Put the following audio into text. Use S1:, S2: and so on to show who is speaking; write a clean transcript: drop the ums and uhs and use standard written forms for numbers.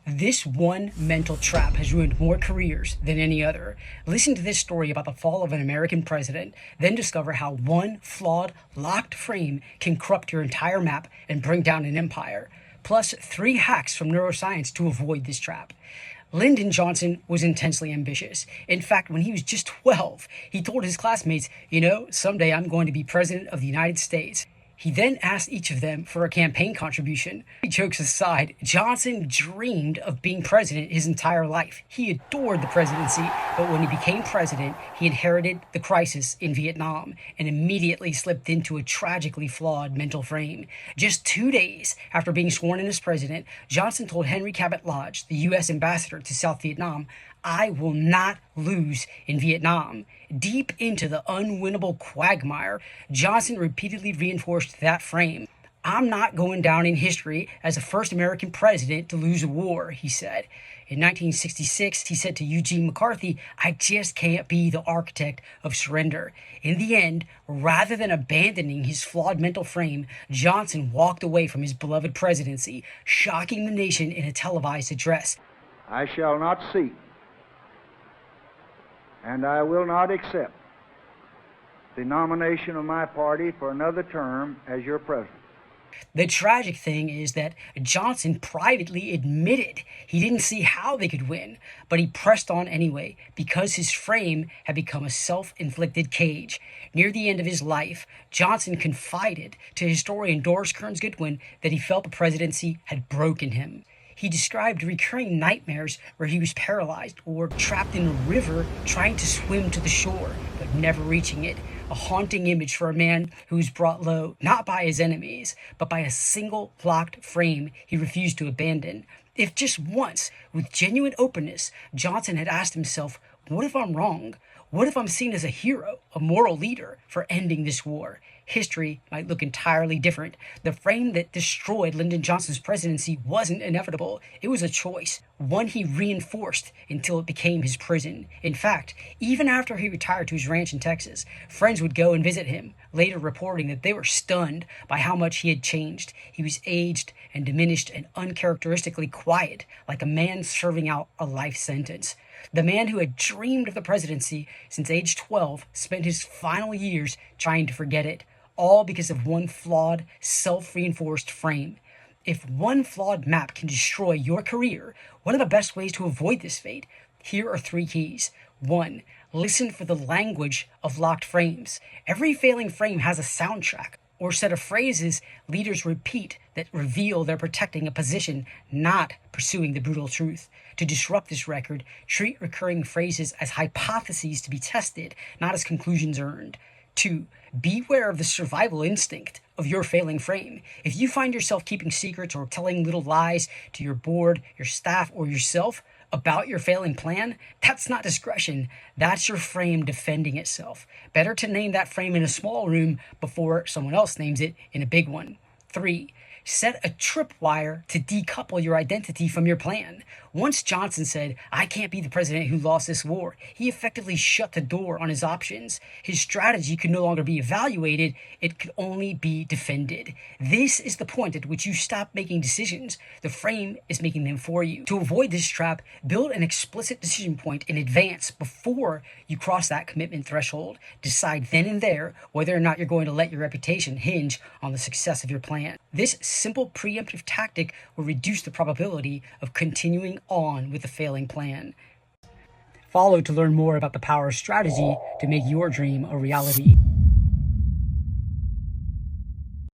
S1: This one mental trap has ruined more careers than any other. Listen to this story about the fall of an American president, then discover how one flawed, locked frame can corrupt your entire map and bring down an empire. Plus, 3 hacks from neuroscience to avoid this trap. Lyndon Johnson was intensely ambitious. In fact, when he was just 12, he told his classmates, someday I'm going to be president of the United States. He then asked each of them for a campaign contribution. Jokes aside, Johnson dreamed of being president his entire life. He adored the presidency, but when he became president, he inherited the crisis in Vietnam and immediately slipped into a tragically flawed mental frame. Just 2 days after being sworn in as president, Johnson told Henry Cabot Lodge, the U.S. ambassador to South Vietnam, "I will not lose in Vietnam." Deep into the unwinnable quagmire, Johnson repeatedly reinforced that frame. "I'm not going down in history as the first American president to lose a war," he said. In 1966, he said to Eugene McCarthy, "I just can't be the architect of surrender." In the end, rather than abandoning his flawed mental frame, Johnson walked away from his beloved presidency, shocking the nation in a televised address.
S2: "I shall not seek, and I will not accept the nomination of my party for another term as your president."
S1: The tragic thing is that Johnson privately admitted he didn't see how they could win, but he pressed on anyway because his frame had become a self-inflicted cage. Near the end of his life, Johnson confided to historian Doris Kearns Goodwin that he felt the presidency had broken him. He described recurring nightmares where he was paralyzed or trapped in a river trying to swim to the shore, but never reaching it. A haunting image for a man who was brought low, not by his enemies, but by a single locked frame he refused to abandon. If just once, with genuine openness, Johnson had asked himself, what if I'm wrong? What if I'm seen as a hero, a moral leader for ending this war? History might look entirely different. The frame that destroyed Lyndon Johnson's presidency wasn't inevitable. It was a choice, one he reinforced until it became his prison. In fact, even after he retired to his ranch in Texas, friends would go and visit him, later reporting that they were stunned by how much he had changed. He was aged and diminished and uncharacteristically quiet, like a man serving out a life sentence. The man who had dreamed of the presidency since age 12 spent his final years trying to forget it, all because of one flawed, self-reinforced frame. If one flawed map can destroy your career, what are the best ways to avoid this fate? Here are 3 keys. 1. Listen for the language of locked frames. Every failing frame has a soundtrack or set of phrases leaders repeat that reveal they're protecting a position, not pursuing the brutal truth. To disrupt this record, treat recurring phrases as hypotheses to be tested, not as conclusions earned. 2. Beware of the survival instinct of your failing frame. If you find yourself keeping secrets or telling little lies to your board, your staff, or yourself about your failing plan, that's not discretion. That's your frame defending itself. Better to name that frame in a small room before someone else names it in a big one. 3. Set a tripwire to decouple your identity from your plan. Once Johnson said, "I can't be the president who lost this war," he effectively shut the door on his options. His strategy could no longer be evaluated, it could only be defended. This is the point at which you stop making decisions. The frame is making them for you. To avoid this trap, build an explicit decision point in advance before you cross that commitment threshold. Decide then and there whether or not you're going to let your reputation hinge on the success of your plan. This simple preemptive tactic will reduce the probability of continuing on with the failing plan. Follow to learn more about the power of strategy to make your dream a reality.